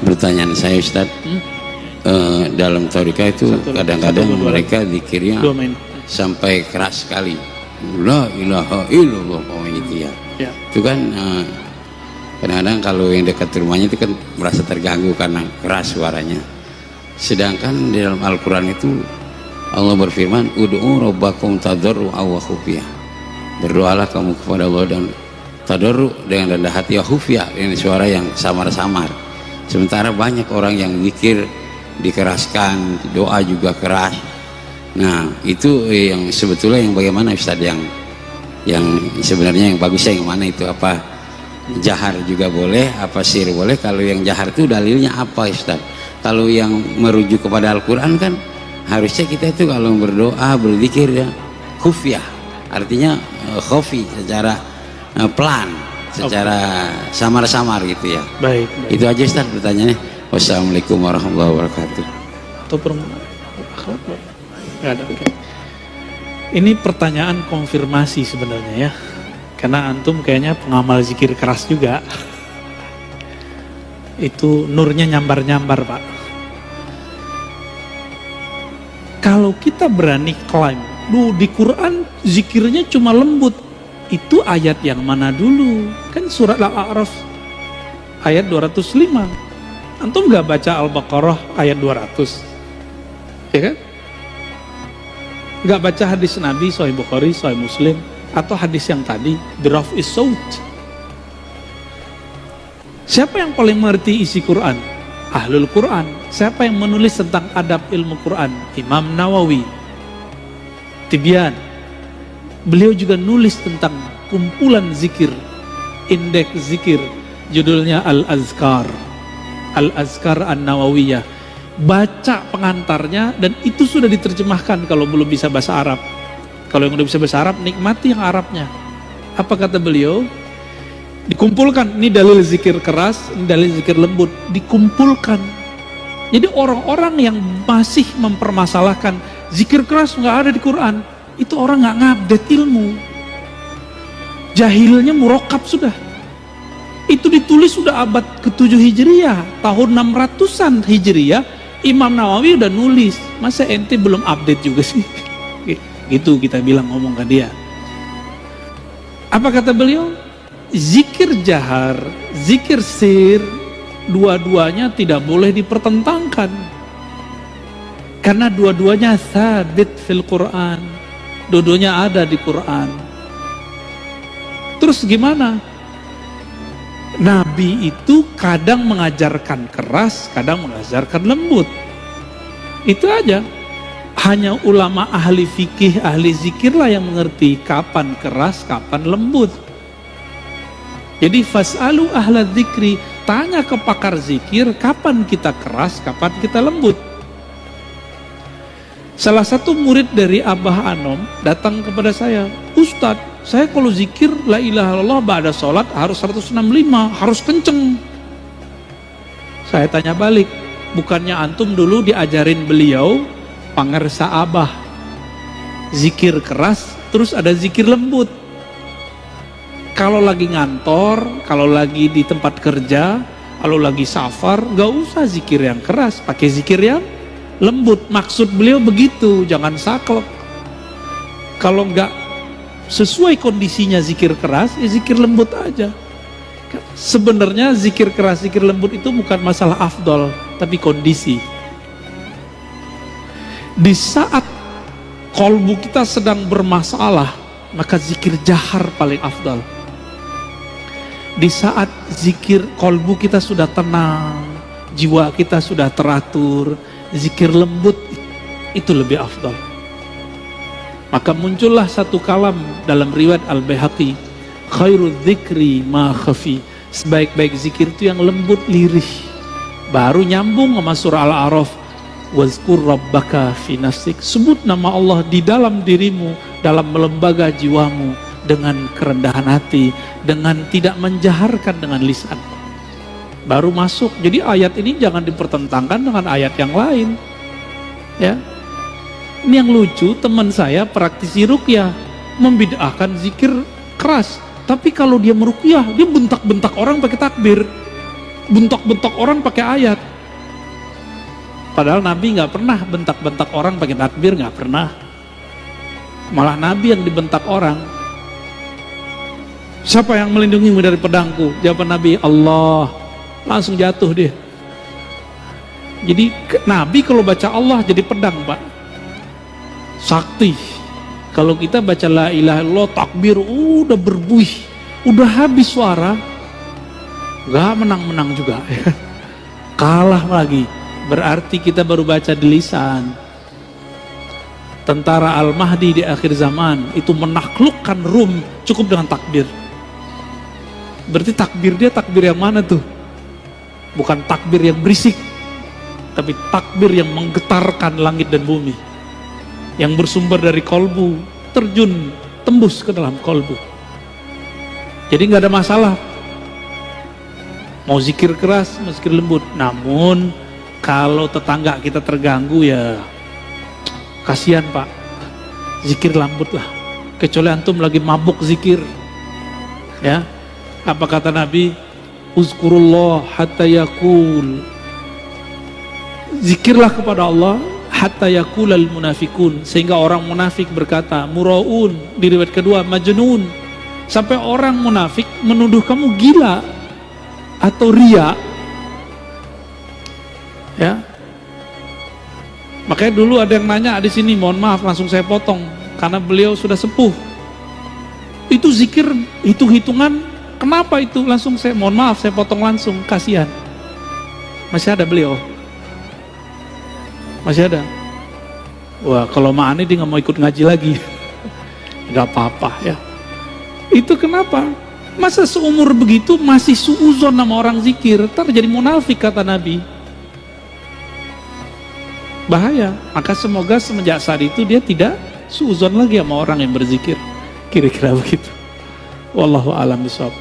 Pertanyaan saya Ustaz, dalam thariqah itu kadang-kadang mereka zikirnya sampai keras sekali, la ilaha illallah, itu ya. Itu kan kadang-kadang kalau yang dekat rumahnya itu kan merasa terganggu karena keras suaranya. Sedangkan di dalam Al-Quran itu Allah berfirman, ud'u rabbakum tadarru'a wa khufyah, berdoalah kamu kepada Allah dan tadarru, dengan rendah hati, wa khufyah, dengan suara yang samar-samar. Sementara banyak orang yang zikir dikeraskan, doa juga keras. Nah itu yang sebetulnya yang bagaimana Ustaz, yang sebenarnya yang bagusnya yang mana itu? Apa jahar juga boleh, apa sir boleh? Kalau yang jahar itu dalilnya apa Ustaz? Kalau yang merujuk kepada Al-Quran kan harusnya kita itu kalau berdoa berzikir ya khufyah, artinya khafi, secara pelan, secara samar-samar gitu ya. Baik. Itu aja Ustaz pertanyaannya. Wassalamualaikum warahmatullahi wabarakatuh. Ini pertanyaan konfirmasi sebenarnya ya, karena antum kayaknya pengamal zikir keras juga. Itu nurnya nyambar-nyambar Pak. Kalau kita berani klaim, di Quran zikirnya cuma lembut, itu ayat yang mana dulu? Kan surat Al-A'raf ayat 205. Antum gak baca Al-Baqarah ayat 200, ya kan? Gak baca hadis Nabi Sahih Bukhari, Sahih Muslim, atau hadis yang tadi biraf'is saut. Siapa yang paling mengerti isi Quran? Ahlul Quran. Siapa yang menulis tentang adab ilmu Quran? Imam Nawawi, Tibyan. Beliau juga nulis tentang kumpulan zikir, indeks zikir, judulnya Al-Azkar, Al-Azkar An-Nawawiyah. Baca pengantarnya, dan itu sudah diterjemahkan kalau belum bisa bahasa Arab. Kalau yang udah bisa bahasa Arab, nikmati yang Arabnya. Apa kata beliau? Dikumpulkan, ini dalil zikir keras, ini dalil zikir lembut, dikumpulkan. Jadi orang-orang yang masih mempermasalahkan zikir keras nggak ada di Quran, itu orang nggak ngupdate ilmu, jahilnya murokab sudah. Itu ditulis sudah abad ke-7 Hijriah, tahun 600-an Hijriah, Imam Nawawi udah nulis. Masa ente belum update juga sih? Gitu kita bilang, ngomong ke dia. Apa kata beliau? Zikir jahar, zikir sir, dua-duanya tidak boleh dipertentangkan, karena dua-duanya sabit fil Quran, dua-duanya ada di Quran. Terus gimana? Nabi itu kadang mengajarkan keras, kadang mengajarkan lembut. Itu aja. Hanya ulama ahli fikih, ahli zikirlah yang mengerti kapan keras, kapan lembut. Jadi fas'alu ahla dzikri, tanya ke pakar zikir, kapan kita keras, kapan kita lembut. Salah satu murid dari Abah Anom datang kepada saya, Ustadz, saya kalau zikir la ilaha illallah ba'da sholat harus 165, harus kenceng. Saya tanya balik, bukannya antum dulu diajarin beliau pangersa Abah, zikir keras terus ada zikir lembut. Kalau lagi ngantor, kalau lagi di tempat kerja, kalau lagi safar, gak usah zikir yang keras, pakai zikir yang lembut. Maksud beliau begitu, jangan saklek. Kalau nggak sesuai kondisinya zikir keras, ya zikir lembut aja. Sebenarnya zikir keras, zikir lembut itu bukan masalah afdol, tapi kondisi. Di saat kolbu kita sedang bermasalah, maka zikir jahar paling afdal. Di saat zikir kolbu kita sudah tenang, jiwa kita sudah teratur, zikir lembut itu lebih afdal. Maka muncullah satu kalam dalam riwayat Al-Baihaqi, khairu dzikri ma khafi, sebaik-baik zikir itu yang lembut lirih. Baru nyambung sama surah Al-A'raf, wazkur rabbaka fi nafsik, sebut nama Allah di dalam dirimu, dalam lembaga jiwamu, dengan kerendahan hati, dengan tidak menjaharkan dengan lisan. Baru masuk. Jadi ayat ini jangan dipertentangkan dengan ayat yang lain. Ya, ini yang lucu, teman saya praktisi ruqyah membid'ahkan zikir keras. Tapi kalau dia meruqyah, dia bentak-bentak orang pakai takbir, bentak-bentak orang pakai ayat. Padahal Nabi nggak pernah bentak-bentak orang pakai takbir, nggak pernah. Malah Nabi yang dibentak orang. Siapa yang melindungimu dari pedangku? Jawaban Nabi, Allah. Langsung jatuh dia. Jadi Nabi kalau baca Allah jadi pedang, Pak. Sakti. Kalau kita baca la ilaha illallah, takbir, udah berbuih, udah habis suara, nggak menang-menang juga. Kalah lagi. Berarti kita baru baca di lisan. Tentara Al-Mahdi di akhir zaman itu menaklukkan Rum cukup dengan takbir. Berarti takbir dia takbir yang mana tuh? Bukan takbir yang berisik, tapi takbir yang menggetarkan langit dan bumi, yang bersumber dari kolbu, terjun, tembus ke dalam kolbu. Jadi nggak ada masalah mau zikir keras, mau zikir lembut. Namun kalau tetangga kita terganggu, ya kasihan, Pak. Zikir lembut lah. Kecuali antum lagi mabuk zikir, ya. Apa kata Nabi? Uzkurullah hatta yakul. Zikirlah kepada Allah hatta yakulal munafikun, sehingga orang munafik berkata muraun, di riwayat kedua majnun, sampai orang munafik menuduh kamu gila atau ria. Ya. Makanya dulu ada yang nanya di sini, mohon maaf langsung saya potong karena beliau sudah sepuh. Itu zikir hitung-hitungan. Kenapa itu? Langsung saya mohon maaf saya potong langsung, kasihan. Masih ada beliau? Masih ada? Wah, kalau Ma'ani dia nggak mau ikut ngaji lagi. Nggak apa-apa ya. Itu kenapa? Masa seumur begitu masih suuzon sama orang zikir? Ntar jadi munafik kata Nabi. Bahaya. Maka semoga semenjak saat itu dia tidak suuzon lagi sama orang yang berzikir. Kira-kira begitu. Wallahu a'lam bishawab.